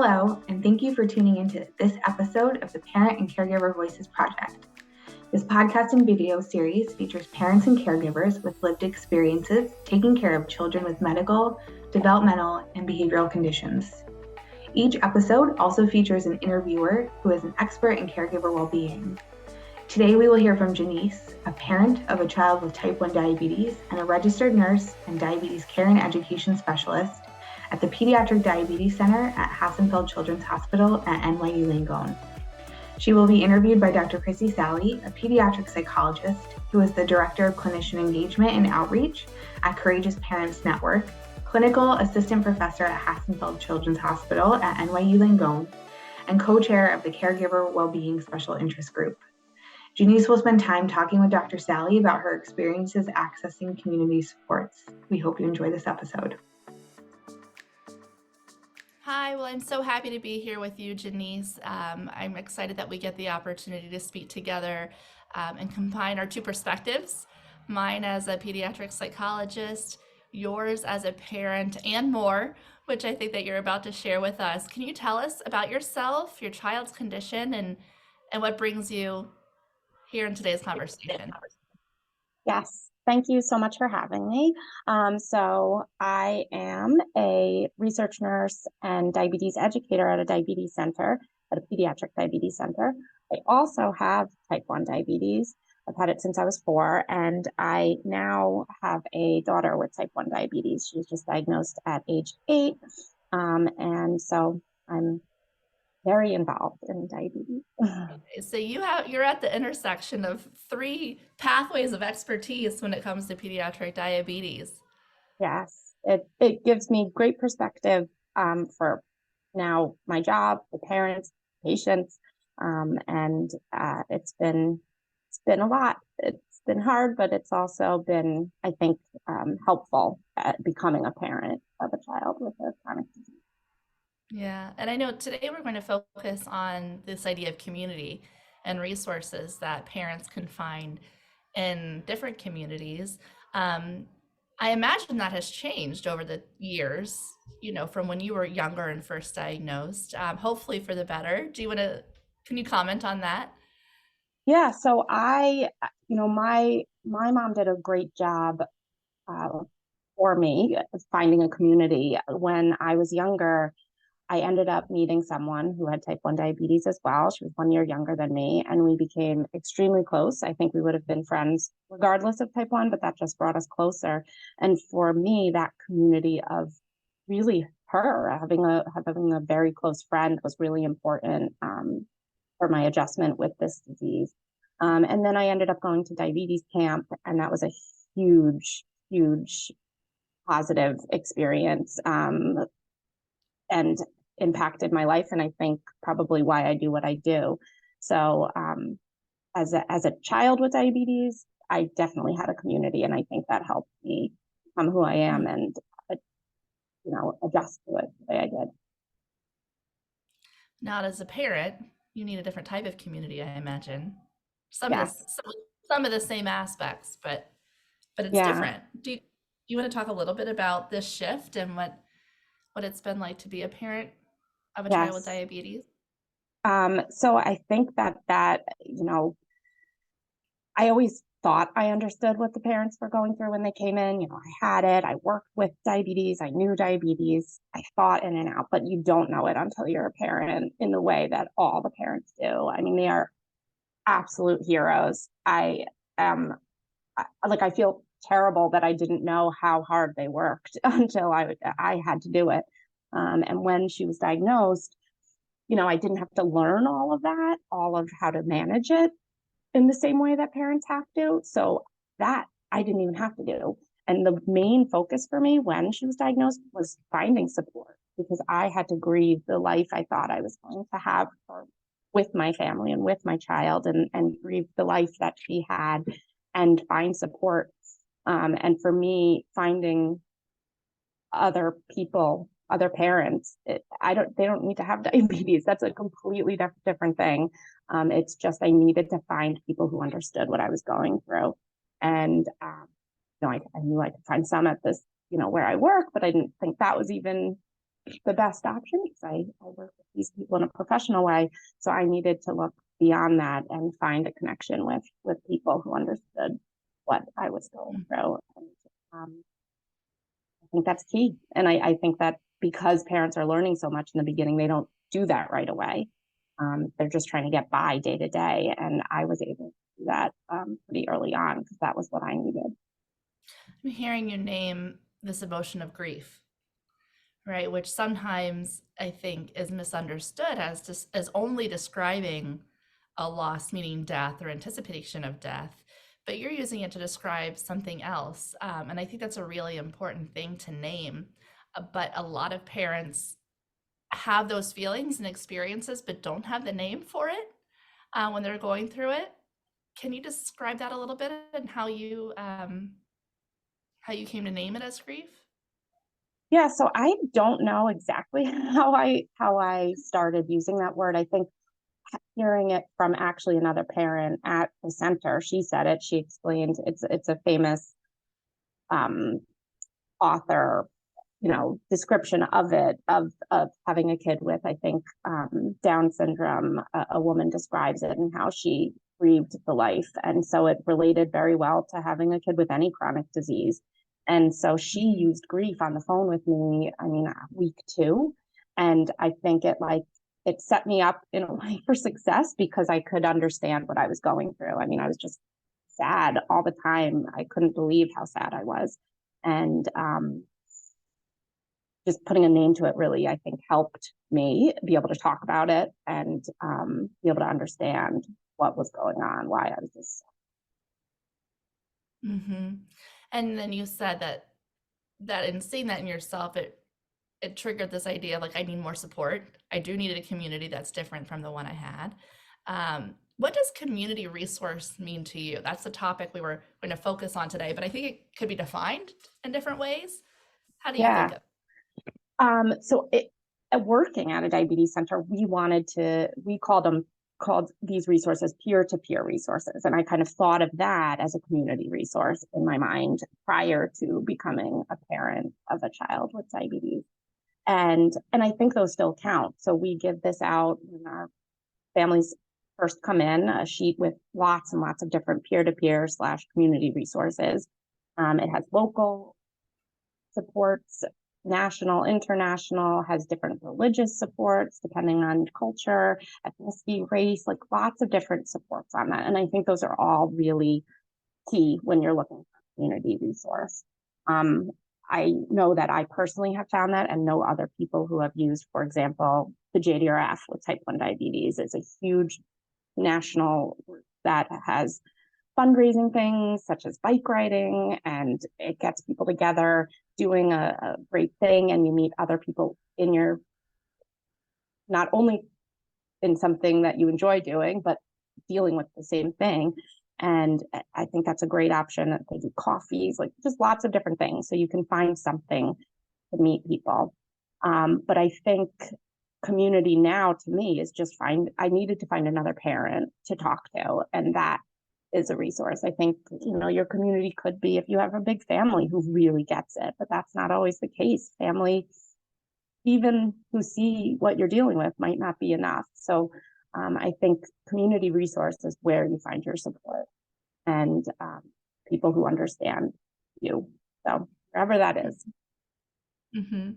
Hello, and thank you for tuning into this episode of the Parent and Caregiver Voices Project. This podcast and video series features parents and caregivers with lived experiences taking care of children with medical, developmental, and behavioral conditions. Each episode also features an interviewer who is an expert in caregiver well-being. Today we will hear from Jeniece, a parent of a child with type 1 diabetes and a registered nurse and diabetes care and education specialist at the Pediatric Diabetes Center at Hassenfeld Children's Hospital at NYU Langone. She will be interviewed by Dr. Chrissy Salley, a pediatric psychologist who is the Director of Clinician Engagement and Outreach at Courageous Parents Network, Clinical Assistant Professor at Hassenfeld Children's Hospital at NYU Langone, and co-chair of the Caregiver Wellbeing Special Interest Group. Jeniece will spend time talking with Dr. Salley about her experiences accessing community supports. We hope you enjoy this episode. Hi, well, I'm so happy to be here with you, Jeniece. I'm excited that we get the opportunity to speak together and combine our two perspectives, mine as a pediatric psychologist, yours as a parent, and more, which I think that you're about to share with us. Can you tell us about yourself, your child's condition, and what brings you here in today's conversation? Yes, thank you so much for having me. So I am a research nurse and diabetes educator at a diabetes center, at a pediatric diabetes center. I also have type 1 diabetes. I've had it since I was 4, and I now have a daughter with type 1 diabetes. She was just diagnosed at age 8, and so I'm very involved in diabetes. So you're at the intersection of 3 pathways of expertise when it comes to pediatric diabetes. Yes, it gives me great perspective for now my job, the parents, patients, and it's been a lot. It's been hard, but it's also been, I think, helpful at becoming a parent of a child with a chronic disease. Yeah, and I know today we're going to focus on this idea of community and resources that parents can find in different communities. I imagine that has changed over the years, from when you were younger and first diagnosed, hopefully for the better. Can you comment on that? Yeah, so my mom did a great job for me finding a community. When I was younger, I ended up meeting someone who had type 1 diabetes as well. She was 1 year younger than me, and we became extremely close. I think we would have been friends regardless of type 1, but that just brought us closer. And for me, that community of really her, having a very close friend was really important for my adjustment with this disease. And then I ended up going to diabetes camp, and that was a huge, huge positive experience. And impacted my life, and I think probably why I do what I do. So as a child with diabetes, I definitely had a community, and I think that helped me become who I am and adjust to it the way I did. Now, as a parent, you need a different type of community, I imagine. Some of the same aspects, but it's different. Do you want to talk a little bit about this shift and what it's been like to be a parent of a child with diabetes? So I think that I always thought I understood what the parents were going through when they came in. I had it. I worked with diabetes. I knew diabetes. I thought in and out, but you don't know it until you're a parent in the way that all the parents do. I mean, they are absolute heroes. I feel terrible that I didn't know how hard they worked until I had to do it. And when she was diagnosed, I didn't have to learn all of that, all of how to manage it in the same way that parents have to. So that I didn't even have to do. And the main focus for me when she was diagnosed was finding support, because I had to grieve the life I thought I was going to have with my family and with my child, and grieve the life that she had and find support. And for me, finding other people, other parents, they don't need to have diabetes. That's a completely different thing. It's just I needed to find people who understood what I was going through. And I knew I could find some at this, where I work, but I didn't think that was even the best option because I work with these people in a professional way. So I needed to look beyond that and find a connection with people who understood what I was going through. And I think that's key. And I think that because parents are learning so much in the beginning, they don't do that right away. They're just trying to get by day to day. And I was able to do that pretty early on because that was what I needed. I'm hearing you name this emotion of grief, right? Which sometimes I think is misunderstood as only describing a loss, meaning death or anticipation of death, but you're using it to describe something else. And I think that's a really important thing to name. But a lot of parents have those feelings and experiences, but don't have the name for it when they're going through it. Can you describe that a little bit and how you came to name it as grief? Yeah, so I don't know exactly how I started using that word. I think hearing it from actually another parent at the center, she said it. She explained it's a famous author, description of it of having a kid with, I think, Down syndrome. A woman describes it and how she grieved the life, and so it related very well to having a kid with any chronic disease. And so she used grief on the phone with me, week 2. And I think it set me up in a way for success because I could understand what I was going through. I was just sad all the time. I couldn't believe how sad I was. And just putting a name to it really, I think, helped me be able to talk about it and be able to understand what was going on, why I was just. Mm-hmm. And then you said that in seeing that in yourself, it triggered this idea of like, I need more support. I do need a community that's different from the one I had. What does community resource mean to you? That's the topic we were going to focus on today, but I think it could be defined in different ways. How do you think of it? Working at a diabetes center, we called these resources peer-to-peer resources. And I kind of thought of that as a community resource in my mind prior to becoming a parent of a child with diabetes. And I think those still count. So we give this out when our families first come in, a sheet with lots and lots of different peer-to-peer / community resources. It has local supports, national, international, has different religious supports depending on culture, ethnicity, race, like lots of different supports on that. And I think those are all really key when you're looking for a community resource. I know that I personally have found that and know other people who have used, for example, the JDRF with type 1 diabetes. It's a huge national group that has fundraising things such as bike riding, and it gets people together doing a great thing, and you meet other people in your, not only in something that you enjoy doing, but dealing with the same thing. And I think that's a great option. They do coffees, like just lots of different things. So you can find something to meet people. But I think community now to me is just I needed to find another parent to talk to. And that is a resource. I think, your community could be if you have a big family who really gets it, but that's not always the case. Family, even who see what you're dealing with, might not be enough. So I think community resource is where you find your support and people who understand you. So wherever that is. Mm-hmm.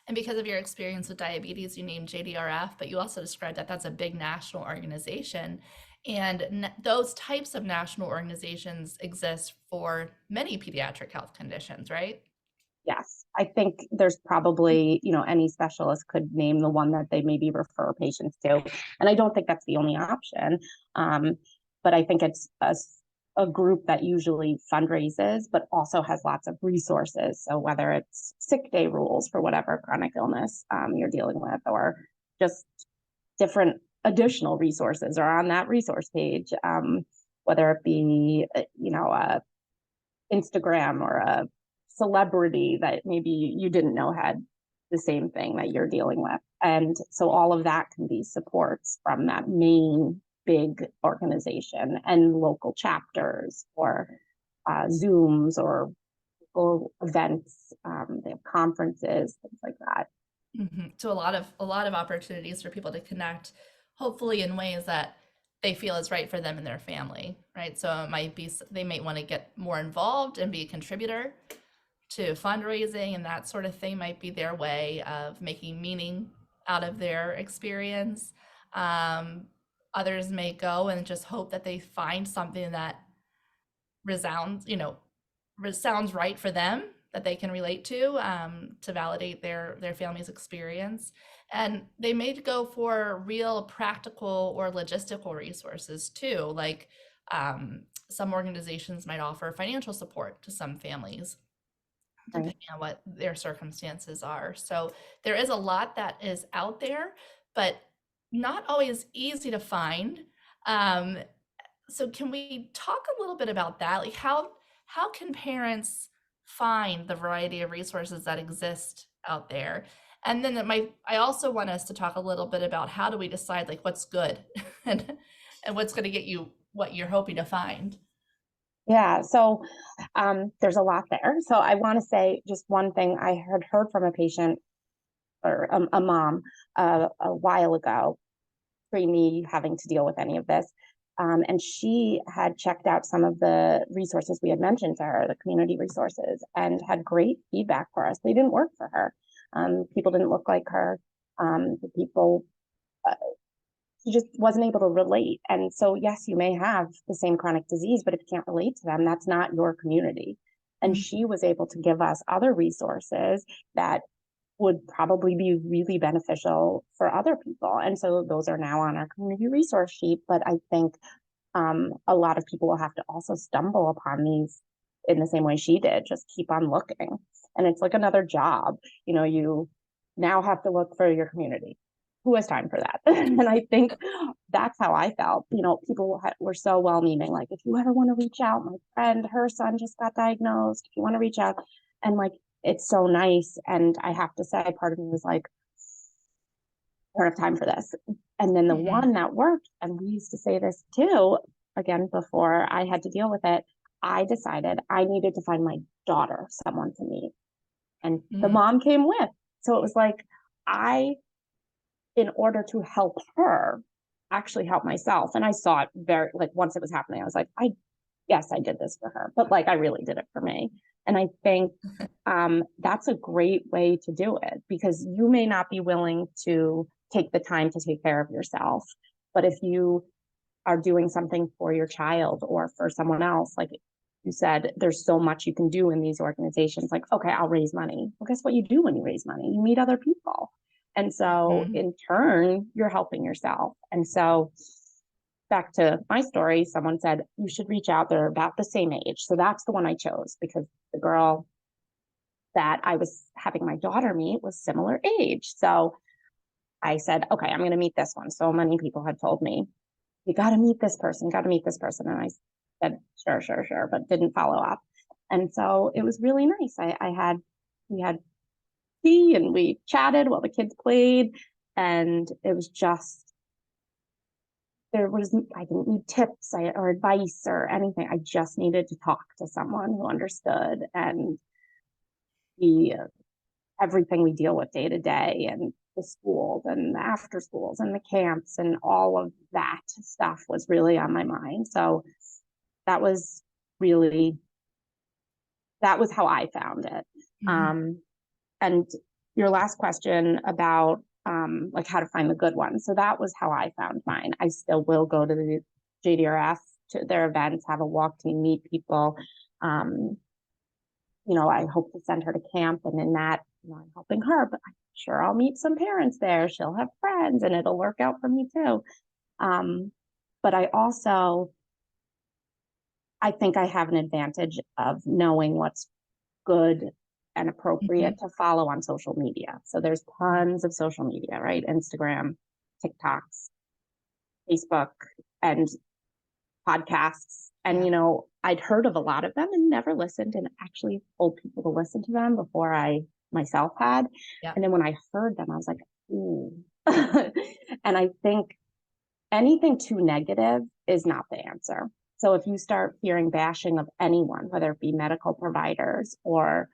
And because of your experience with diabetes, you named JDRF, but you also described that that's a big national organization. And those types of national organizations exist for many pediatric health conditions, right? Yes, I think there's probably, any specialist could name the one that they maybe refer patients to. And I don't think that's the only option. But I think it's a group that usually fundraises, but also has lots of resources. So whether it's sick day rules for whatever chronic illness you're dealing with, or just different additional resources are on that resource page, whether it be, a Instagram or a celebrity that maybe you didn't know had the same thing that you're dealing with. And so all of that can be supports from that main big organization and local chapters or Zooms or local events. They have conferences, things like that. So a lot of opportunities for people to connect, hopefully in ways that they feel is right for them and their family, right? So it might be they might want to get more involved and be a contributor to fundraising, and that sort of thing might be their way of making meaning out of their experience. Um, Others may go and just hope that they find something that resounds, sounds right for them, that they can relate to validate their family's experience. And they may go for real practical or logistical resources too, like some organizations might offer financial support to some families Right. depending on what their circumstances are. So there is a lot that is out there, but not always easy to find. Um, so can we talk a little bit about that? Like how can parents find the variety of resources that exist out there? And then I also want us to talk a little bit about how do we decide like what's good and what's going to get you what you're hoping to find. Yeah, so there's a lot there. So I want to say just one thing. I had heard from a patient or a mom a while ago, pre me having to deal with any of this. And she had checked out some of the resources we had mentioned to her, the community resources, and had great feedback for us. They didn't work for her. People didn't look like her. The people, she just wasn't able to relate. And so, yes, you may have the same chronic disease, but if you can't relate to them, that's not your community. And she was able to give us other resources that would probably be really beneficial for other people. And so those are now on our community resource sheet. But I think a lot of people will have to also stumble upon these in the same way she did, just keep on looking. And it's like another job. You now have to look for your community. Who has time for that? And I think that's how I felt. People were so well meaning, like, if you ever want to reach out, my friend, her son just got diagnosed. If you want to reach out, and like, it's so nice. And I have to say, part of me was like, I don't have time for this. And then the one that worked, and we used to say this too, again, before I had to deal with it, I decided I needed to find my daughter someone to meet. And the mom came with. So it was like, in order to help her, actually help myself. And I saw it very, like, once it was happening, I was like, yes, I did this for her, but like, I really did it for me. And I think that's a great way to do it, because you may not be willing to take the time to take care of yourself. But if you are doing something for your child or for someone else, like you said, there's so much you can do in these organizations. Like, okay, I'll raise money. Well, guess what you do when you raise money? You meet other people. And so in turn, you're helping yourself. And so back to my story, someone said, you should reach out. They're about the same age. So that's the one I chose, because the girl that I was having my daughter meet was similar age. So I said, okay, I'm going to meet this one. So many people had told me, you got to meet this person, got to meet this person. And I said, sure, but didn't follow up. And so it was really nice. We had tea and we chatted while the kids played. And it was just, I didn't need tips or advice or anything. I just needed to talk to someone who understood, and everything we deal with day to day, and the schools and the after schools and the camps and all of that stuff was really on my mind. So that was how I found it. And your last question about like how to find the good ones. So that was how I found mine. I still will go to the JDRF, to their events, have a walk team, meet people. I hope to send her to camp, and in that, I'm helping her, but I'm sure I'll meet some parents there. She'll have friends, and it'll work out for me too. But I think I have an advantage of knowing what's good and appropriate to follow on social media. So there's tons of social media, right? Instagram, TikToks, Facebook, and podcasts. And, I'd heard of a lot of them and never listened, and actually told people to listen to them before I myself had. And then when I heard them, I was like, ooh. And I think anything too negative is not the answer. So if you start hearing bashing of anyone, whether it be medical providers or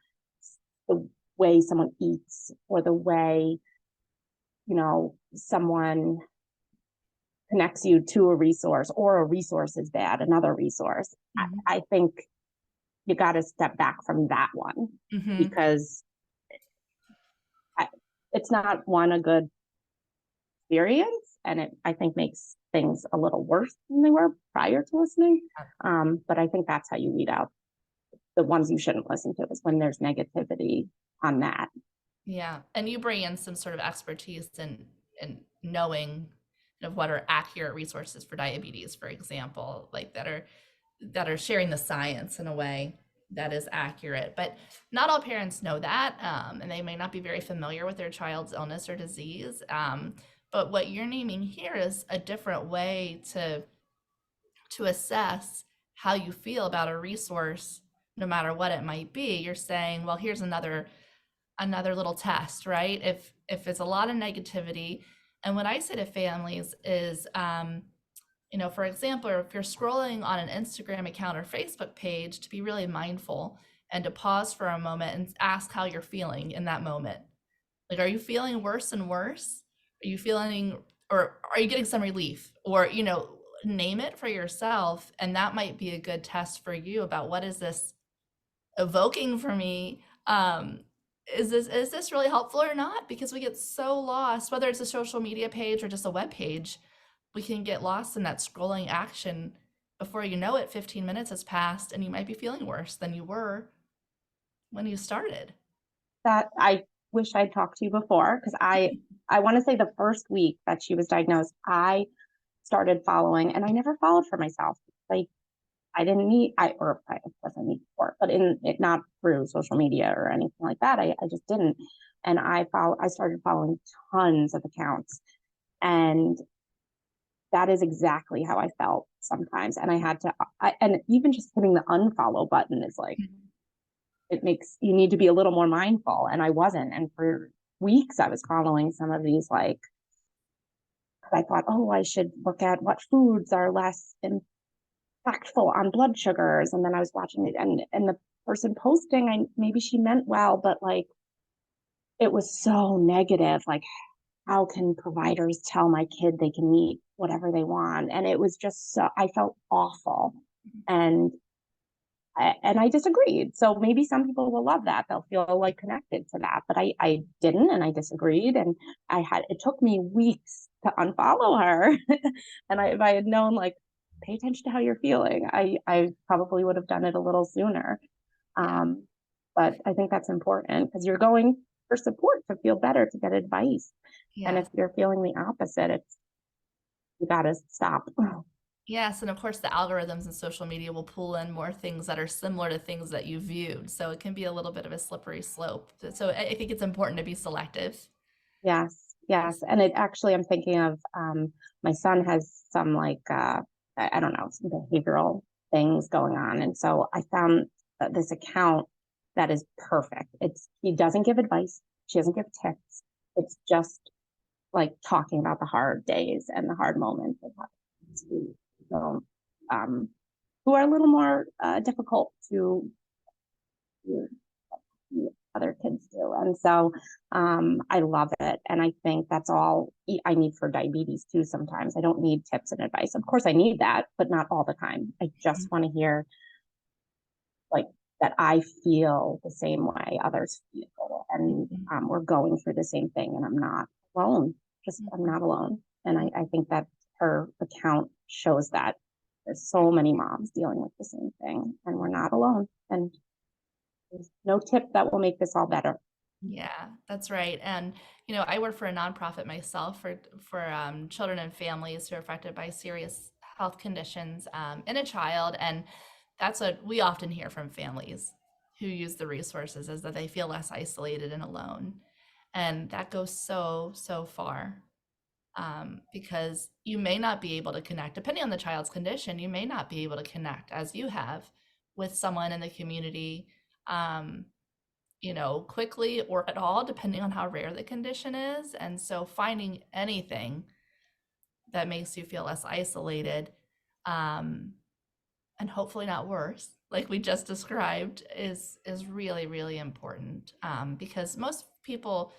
the way someone eats or the way someone connects you to a resource, or a resource is bad, another resource. Mm-hmm. I think you got to step back from that one, Mm-hmm. because it's not a good experience, and it, I think, makes things a little worse than they were prior to listening. But I think that's how you weed out the ones you shouldn't listen to, is when there's negativity on that. Yeah, and you bring in some sort of expertise in knowing of what are accurate resources for diabetes, for example, like that are sharing the science in a way that is accurate. But not all parents know that, and they may not be very familiar with their child's illness or disease. But what you're naming here is a different way to assess how you feel about a resource, no matter what it might be. You're saying, well, here's another little test, right? If it's a lot of negativity, and what I say to families is, for example, if you're scrolling on an Instagram account or Facebook page, to be really mindful and to pause for a moment and ask how you're feeling in that moment. Like, are you feeling worse and worse? Are you feeling, or are you getting some relief? Or, name it for yourself. And that might be a good test for you about, what is this evoking for me? Is this really helpful or not? Because we get so lost, whether it's a social media page or just a web page, we can get lost in that scrolling action. Before you know it, 15 minutes has passed and you might be feeling worse than you were when you started. That I wish I'd talked to you before, because I want to say the first week that she was diagnosed, I started following, and I never followed for myself. Like, I didn't need, I wasn't need support, but not through social media or anything like that. I just didn't. And I started following tons of accounts, and that is exactly how I felt sometimes. And I had to, and even just hitting the unfollow button is like, it makes you need to be a little more mindful. And I wasn't. And for weeks I was following some of these, like, I thought, oh, I should look at what foods are less impactful on blood sugars. And then I was watching it, and the person posting, maybe she meant well, but like, it was so negative. Like, how can providers tell my kid they can eat whatever they want? And it was just so, I felt awful. And I disagreed. So maybe some people will love that. They'll feel like connected to that. But I didn't, and I disagreed. And it took me weeks to unfollow her. And if I had known, like, pay attention to how you're feeling, I probably would have done it a little sooner. But I think that's important, because you're going for support to feel better, to get advice. Yes. And if you're feeling the opposite, you got to stop. Yes, and of course the algorithms in social media will pull in more things that are similar to things that you viewed. So it can be a little bit of a slippery slope. So I think it's important to be selective. Yes. And it actually, I'm thinking of, my son has some, like, I don't know, some behavioral things going on. And so I found this account that is perfect. He doesn't give advice. She doesn't give tips. It's just like talking about the hard days and the hard moments of so, who are a little more difficult to other kids do. And so I love it. And I think that's all I need for diabetes too. Sometimes I don't need tips and advice. Of course I need that, but not all the time. I just want to hear, like, that I feel the same way others feel, and we're going through the same thing, and I'm not alone. I'm not alone. And I think that her account shows that there's so many moms dealing with the same thing, and we're not alone. And there's no tip that will make this all better. Yeah, that's right. And, I work for a nonprofit myself for children and families who are affected by serious health conditions in a child. And that's what we often hear from families who use the resources, is that they feel less isolated and alone. And that goes so, so far. Because you may not be able to connect, depending on the child's condition, you may not be able to connect as you have with someone in the community, quickly or at all, depending on how rare the condition is. And so finding anything that makes you feel less isolated, and hopefully not worse, like we just described, is really, really important. Because most people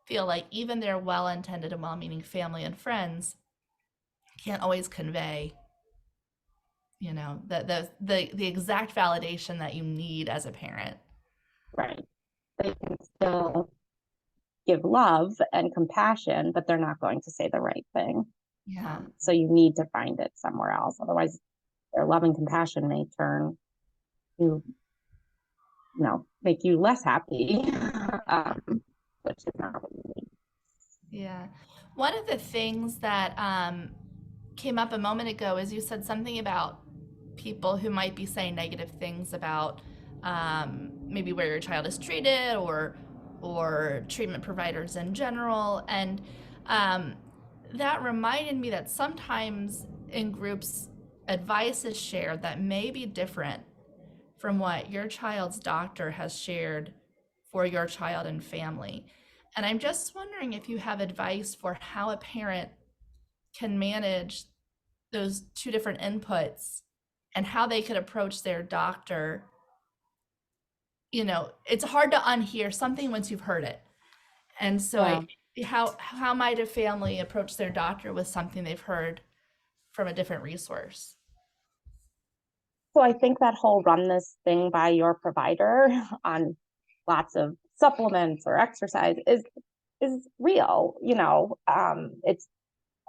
feel like even their well-intended and well-meaning family and friends can't always convey, you know, the exact validation that you need as a parent. Right. They can still give love and compassion, but they're not going to say the right thing. Yeah. So you need to find it somewhere else. Otherwise, their love and compassion may turn to, make you less happy, which is not what you need. Yeah. One of the things that came up a moment ago is you said something about people who might be saying negative things about maybe where your child is treated or treatment providers in general. And that reminded me that sometimes in groups, advice is shared that may be different from what your child's doctor has shared for your child and family. And I'm just wondering if you have advice for how a parent can manage those two different inputs and how they could approach their doctor. You know, it's hard to unhear something once you've heard it. And so how might a family approach their doctor with something they've heard from a different resource? So I think that whole run this thing by your provider on lots of supplements or exercise is real. It's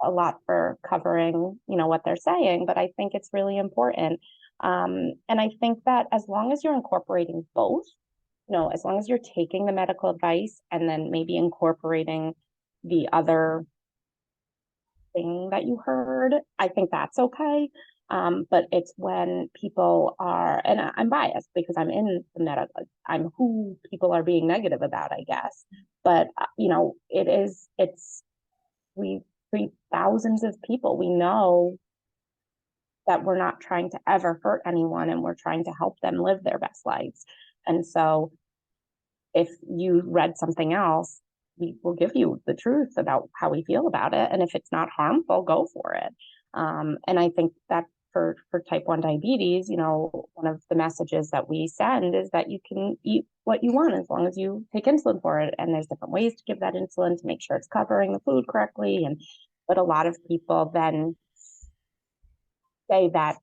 a lot for covering, what they're saying, but I think it's really important. And I think that as long as you're incorporating both, as long as you're taking the medical advice and then maybe incorporating the other thing that you heard, I think that's okay. But it's when people are, and I'm biased because I'm in the medical, I'm who people are being negative about, I guess. But, we treat thousands of people. We know that we're not trying to ever hurt anyone and we're trying to help them live their best lives. And so if you read something else, we will give you the truth about how we feel about it. And if it's not harmful, go for it. And I think that for type 1 diabetes, one of the messages that we send is that you can eat what you want as long as you take insulin for it. And there's different ways to give that insulin to make sure it's covering the food correctly. But a lot of people then say that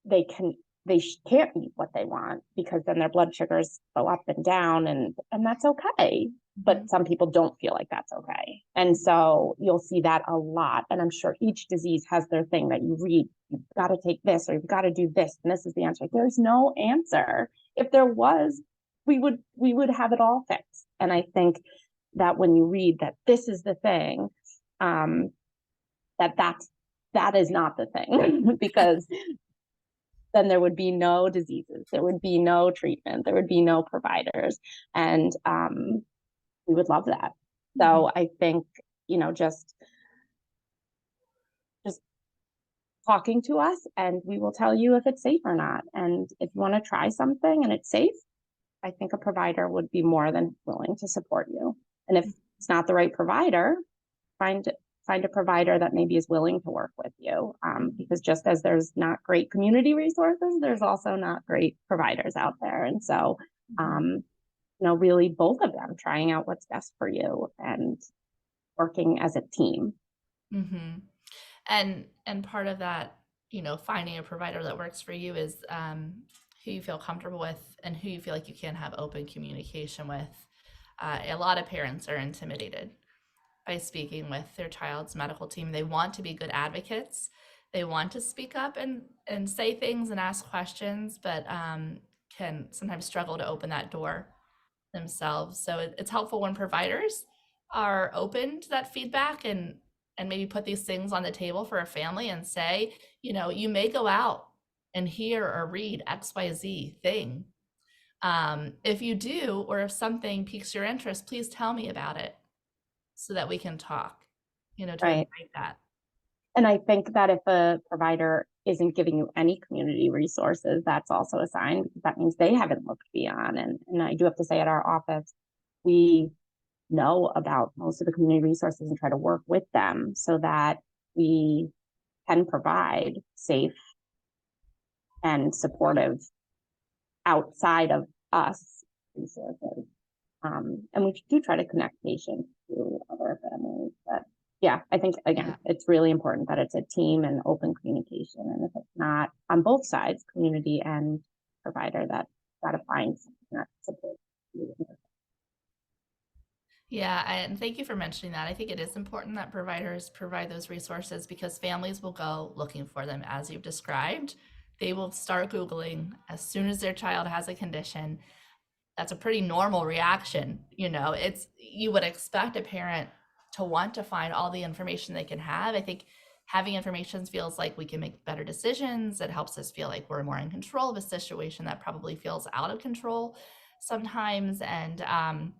they can't eat what they want because then their blood sugars go up and down, and that's okay. But some people don't feel like that's okay. And so you'll see that a lot. And I'm sure each disease has their thing that you read, you've got to take this or you've got to do this. And this is the answer. There's no answer. If there was, we would have it all fixed. And I think that when you read that this is the thing, that is not the thing because then there would be no diseases, there would be no treatment, there would be no providers. And we would love that. So I think, just talking to us and we will tell you if it's safe or not. And if you want to try something and it's safe, I think a provider would be more than willing to support you. And if it's not the right provider, find a provider that maybe is willing to work with you. Because just as there's not great community resources, there's also not great providers out there. And so, really both of them trying out what's best for you and working as a team. Mm-hmm. And part of that, finding a provider that works for you is who you feel comfortable with and who you feel like you can have open communication with. A lot of parents are intimidated by speaking with their child's medical team. They want to be good advocates. They want to speak up and say things and ask questions, but can sometimes struggle to open that door themselves. So it's helpful when providers are open to that feedback and maybe put these things on the table for a family and say, you may go out and hear or read XYZ thing. If you do, or if something piques your interest, please tell me about it so that we can talk, to invite that. And I think that if a provider isn't giving you any community resources, that's also a sign, because that means they haven't looked beyond. And I do have to say at our office, we know about most of the community resources and try to work with them so that we can provide safe and supportive outside of us resources. And we do try to connect patients to other families. But yeah, I think, again, Yeah. it's really important that it's a team and open communication. And if it's not on both sides, community and provider, that got to find something that supports you. Yeah, and thank you for mentioning that. I think it is important that providers provide those resources because families will go looking for them as you've described. They will start Googling as soon as their child has a condition. That's a pretty normal reaction. It's you would expect a parent to want to find all the information they can have. I think having information feels like we can make better decisions. It helps us feel like we're more in control of a situation that probably feels out of control sometimes. And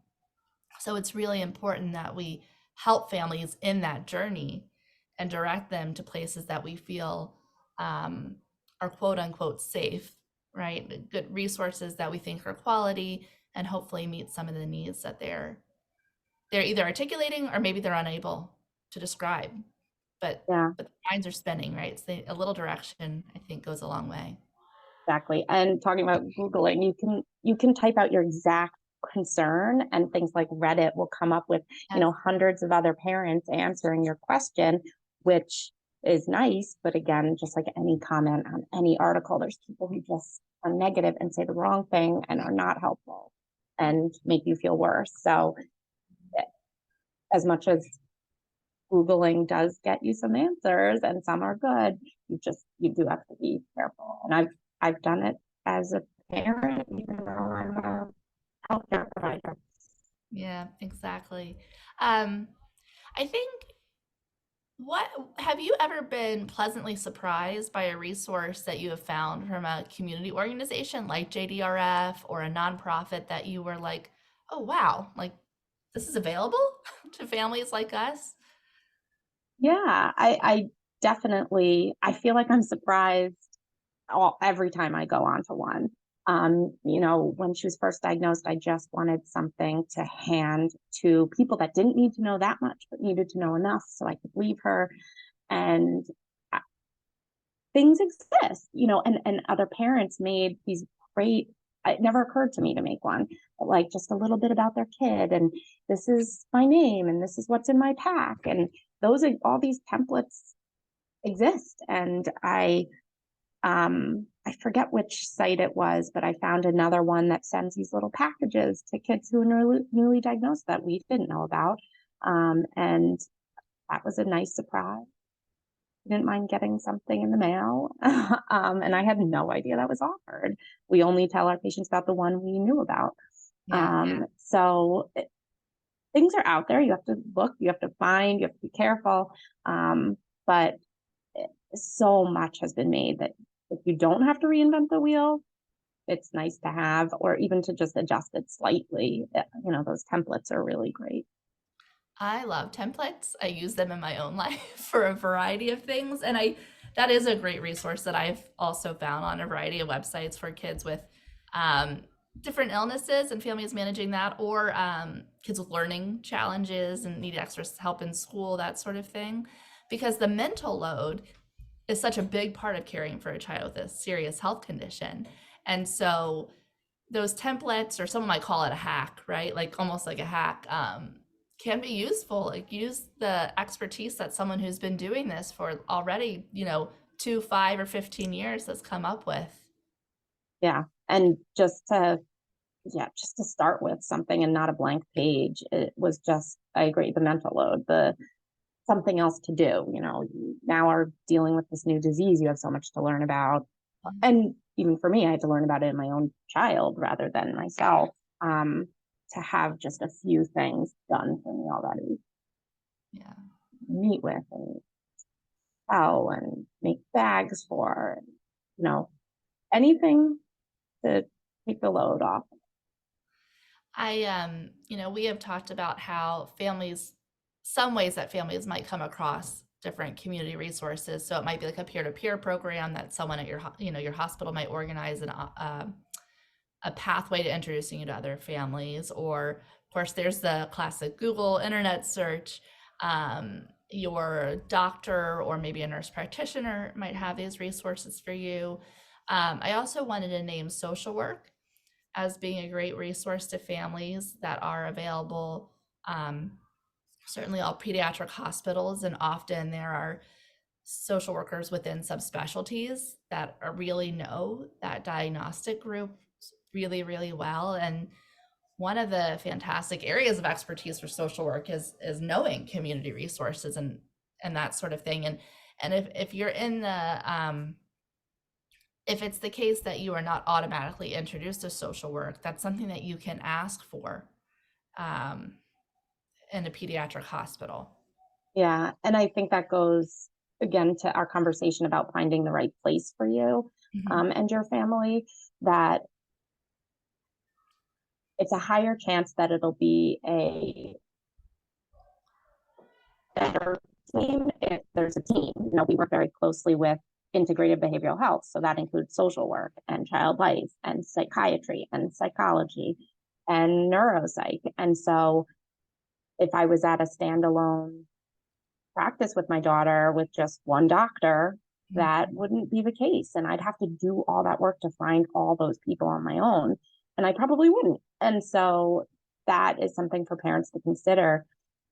so it's really important that we help families in that journey and direct them to places that we feel are quote unquote safe, right? Good resources that we think are quality and hopefully meet some of the needs that they're either articulating or maybe they're unable to describe. But Yeah, the minds are spinning, right? So a little direction, I think, goes a long way. exactly. And talking about Googling, you can type out your exact concern, and things like Reddit will come up with, Yes. hundreds of other parents answering your question, which is nice. But again, just like any comment on any article, there's people who just are negative and say the wrong thing and are not helpful and make you feel worse. So as much as Googling does get you some answers and some are good, you do have to be careful. And I've done it as a parent, even though I'm a healthcare provider. Yeah, exactly. Um, I think what have you ever been pleasantly surprised by a resource that you have found from a community organization like JDRF or a nonprofit that you were like, oh wow, like this is available to families like us? Yeah, I definitely, I feel like I'm surprised every time I go on to one. When she was first diagnosed, I just wanted something to hand to people that didn't need to know that much, but needed to know enough so I could leave her. And things exist, and other parents made these great, it never occurred to me to make one, but like just a little bit about their kid, and this is my name and this is what's in my pack. And those are all these templates exist. And I forget which site it was, but I found another one that sends these little packages to kids who are newly diagnosed that we didn't know about. And that was a nice surprise. Didn't mind getting something in the mail. And I had no idea that was offered. We only tell our patients about the one we knew about. Yeah. So things are out there. You have to look, you have to find, you have to be careful. But so much has been made that if you don't have to reinvent the wheel, it's nice to have, or even to just adjust it slightly. Those templates are really great. I love templates. I use them in my own life for a variety of things. And that is a great resource that I've also found on a variety of websites for kids with different illnesses and families managing that, or kids with learning challenges and need extra help in school, that sort of thing. Because the mental load is such a big part of caring for a child with a serious health condition. And so those templates, or someone might call it a hack, right? Like almost like a hack, can be useful. Like use the expertise that someone who's been doing this for already, 2, 5, or 15 years has come up with. Yeah. And just to start with something and not a blank page. It was just, I agree, the mental load, the something else to do. You now are dealing with this new disease. You have so much to learn about. And even for me, I had to learn about it in my own child rather than myself. To have just a few things done for me already. Yeah. Meet with and sell and make bags for, anything to take the load off. We have talked about how some ways that families might come across different community resources. So it might be like a peer-to-peer program that someone at your hospital might organize, and a pathway to introducing you to other families. Or of course there's the classic Google internet search. Your doctor or maybe a nurse practitioner might have these resources for you. I also wanted to name social work as being a great resource to families that are available. Certainly all pediatric hospitals, and often there are social workers within subspecialties that really know that diagnostic group really, really well. And one of the fantastic areas of expertise for social work is knowing community resources and that sort of thing. And if you're in the if it's the case that you are not automatically introduced to social work, that's something that you can ask for in a pediatric hospital. Yeah. And I think that goes again to our conversation about finding the right place for you and your family, that it's a higher chance that it'll be a better team if there's a team. You know, we work very closely with integrated behavioral health. So that includes social work and child life and psychiatry and psychology and neuropsych. And so if I was at a standalone practice with my daughter with just one doctor, that wouldn't be the case. And I'd have to do all that work to find all those people on my own. And I probably wouldn't. And so that is something for parents to consider.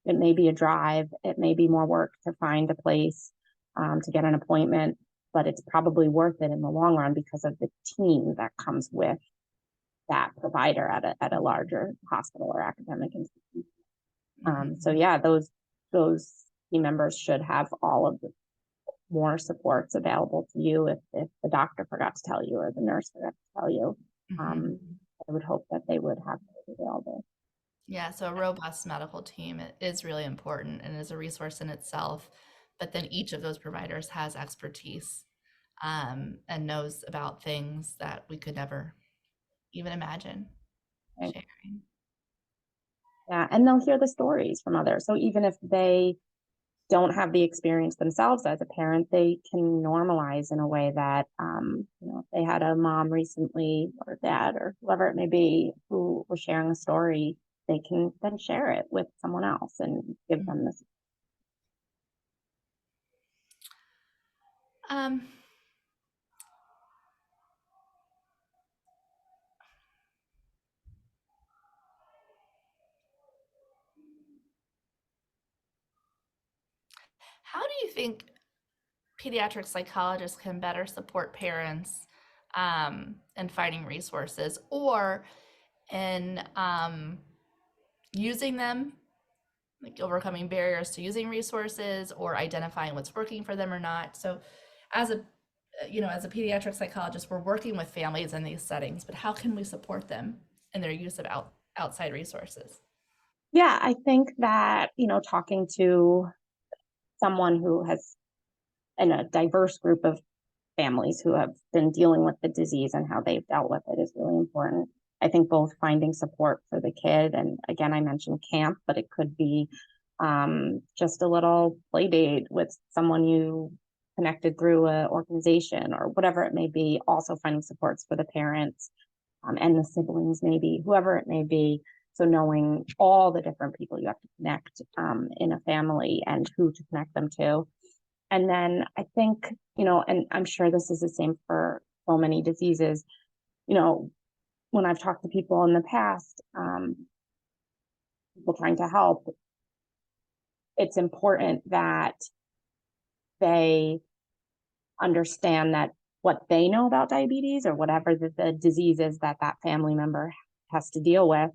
It may be a drive. It may be more work to find a place to get an appointment, but it's probably worth it in the long run because of the team that comes with that provider at a larger hospital or academic institution. So yeah, those team members should have all of the more supports available to you if the doctor forgot to tell you or the nurse forgot to tell you. I would hope that they would have those available. Yeah, so a robust medical team is really important and is a resource in itself. But then each of those providers has expertise and knows about things that we could never even imagine sharing. Yeah, and they'll hear the stories from others. So even if they don't have the experience themselves as a parent, they can normalize in a way that, you know, if they had a mom recently or dad or whoever it may be who was sharing a story, they can then share it with someone else and give them this. How do you think pediatric psychologists can better support parents in finding resources or in using them, like overcoming barriers to using resources or identifying what's working for them or not? So as a pediatric psychologist, we're working with families in these settings, but how can we support them in their use of outside resources? Yeah, I think that, you know, talking to someone who has in a diverse group of families who have been dealing with the disease and how they've dealt with it is really important. I think both finding support for the kid, and again, I mentioned camp, but it could be just a little play date with someone you connected through an organization or whatever it may be. Also finding supports for the parents and the siblings, maybe whoever it may be. So knowing all the different people you have to connect in a family and who to connect them to. And then I think, you know, and I'm sure this is the same for so many diseases, you know, when I've talked to people in the past, people trying to help, it's important that they understand that what they know about diabetes or whatever the disease is that family member has to deal with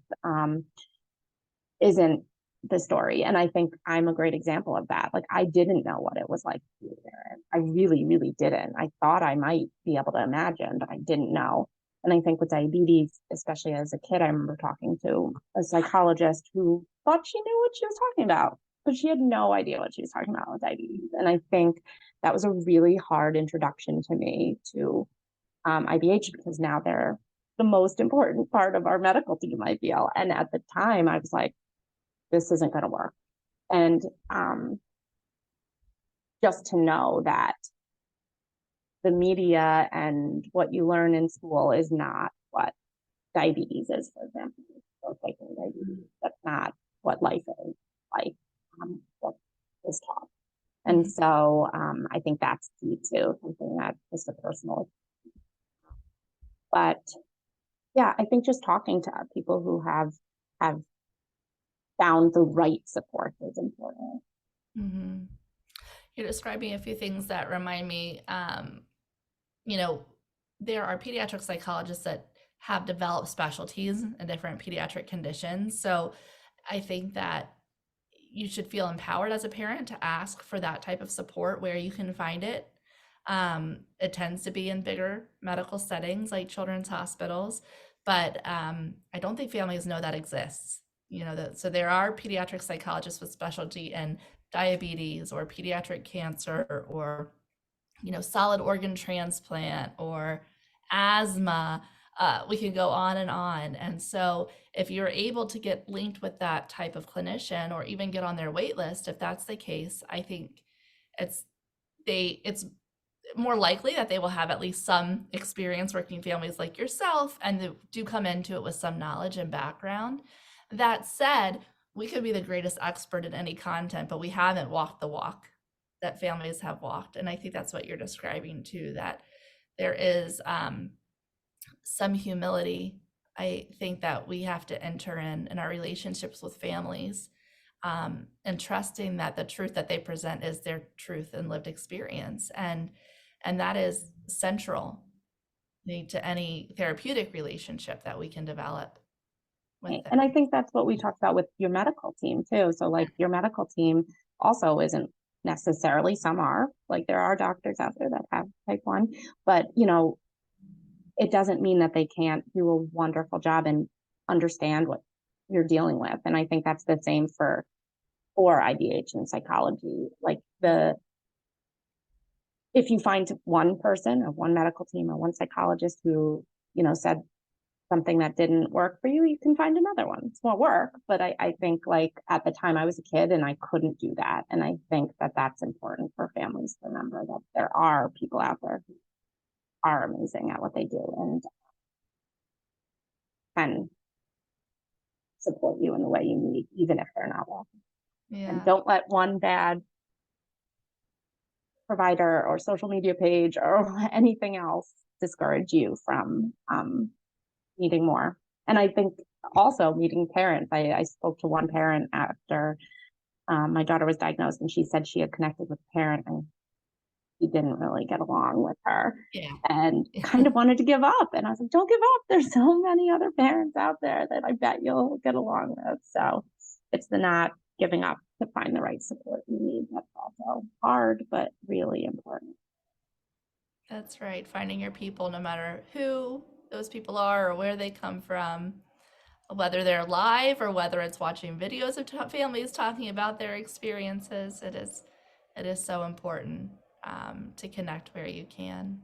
isn't the story. And I think I'm a great example of that. Like, I didn't know what it was like to be a parent. I really, really didn't. I thought I might be able to imagine, but I didn't know. And I think with diabetes, especially as a kid, I remember talking to a psychologist who thought she knew what she was talking about, but she had no idea what she was talking about with diabetes. And I think that was a really hard introduction to me to IBH, because now they're the most important part of our medical team, I feel. And at the time, I was like, this isn't going to work. And just to know that the media and what you learn in school is not what diabetes is, for example. So taking diabetes, that's not what life is like, what is taught. And so I think that's key too, something that's just a personal. But Yeah, I think just talking to people who have found the right support is important. Mm-hmm. You're describing a few things that remind me, you know, there are pediatric psychologists that have developed specialties in different pediatric conditions. So I think that you should feel empowered as a parent to ask for that type of support where you can find it. It tends to be in bigger medical settings like children's hospitals, but I don't think families know that exists. So there are pediatric psychologists with specialty in diabetes or pediatric cancer or solid organ transplant or asthma. We can go on and on. And so if you're able to get linked with that type of clinician or even get on their wait list, if that's the case, I think it's more likely that they will have at least some experience working families like yourself, and they do come into it with some knowledge and background. That said, we could be the greatest expert in any content, but we haven't walked the walk that families have walked. And I think that's what you're describing too, that there is some humility, I think, that we have to enter in our relationships with families, and trusting that the truth that they present is their truth and lived experience. And that is central to any therapeutic relationship that we can develop with them. And I think that's what we talked about with your medical team too. So like your medical team also isn't necessarily, some are, like there are doctors out there that have type 1, but it doesn't mean that they can't do a wonderful job and understand what you're dealing with. And I think that's the same for IDH and psychology. Like if you find one person or one medical team or one psychologist who, said something that didn't work for you, you can find another one. It's more work, but I think like at the time I was a kid and I couldn't do that. And I think that that's important for families to remember, that there are people out there who are amazing at what they do and can support you in the way you need, even if they're not welcome. Yeah. And don't let one bad provider or social media page or anything else discourage you from needing more. And I think also meeting parents. I spoke to one parent after my daughter was diagnosed, and she said she had connected with a parent and he didn't really get along with her, and kind of wanted to give up. And I was like, don't give up. There's so many other parents out there that I bet you'll get along with. So it's the not giving up to find the right support you need. That's also hard, but really important. That's right. Finding your people, no matter who those people are or where they come from, whether they're live or whether it's watching videos of families talking about their experiences. It is so important to connect where you can.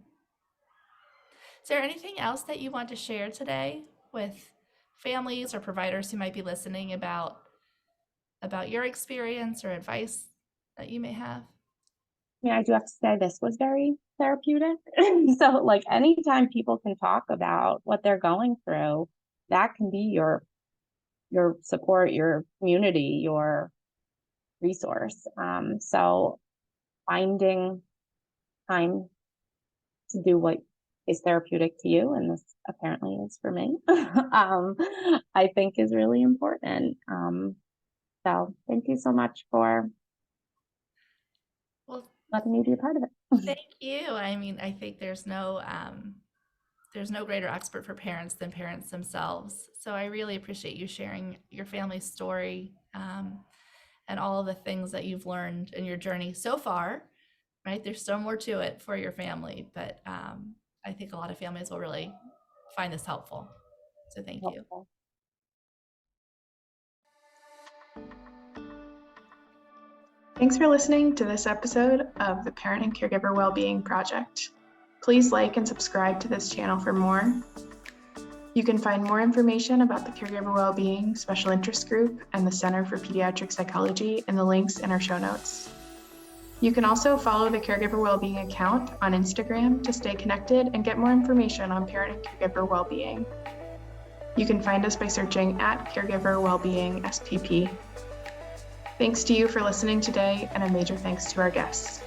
Is there anything else that you want to share today with families or providers who might be listening about your experience or advice that you may have? Yeah, I do have to say this was very therapeutic. So like anytime people can talk about what they're going through, that can be your support, your community, your resource. So finding time to do what is therapeutic to you, and this apparently is for me, I think is really important. So thank you so much for letting me be a part of it. Thank you. I mean, I think there's no greater expert for parents than parents themselves. So I really appreciate you sharing your family's story, and all of the things that you've learned in your journey so far, right? There's still more to it for your family, but I think a lot of families will really find this helpful. So thank you. Thanks for listening to this episode of the Parent and Caregiver Wellbeing Project. Please like and subscribe to this channel for more. You can find more information about the Caregiver Wellbeing Special Interest Group and the Center for Pediatric Psychology in the links in our show notes. You can also follow the Caregiver Wellbeing account on Instagram to stay connected and get more information on parent and caregiver well-being. You can find us by searching @Caregiver Wellbeing SPP. Thanks to you for listening today, and a major thanks to our guests.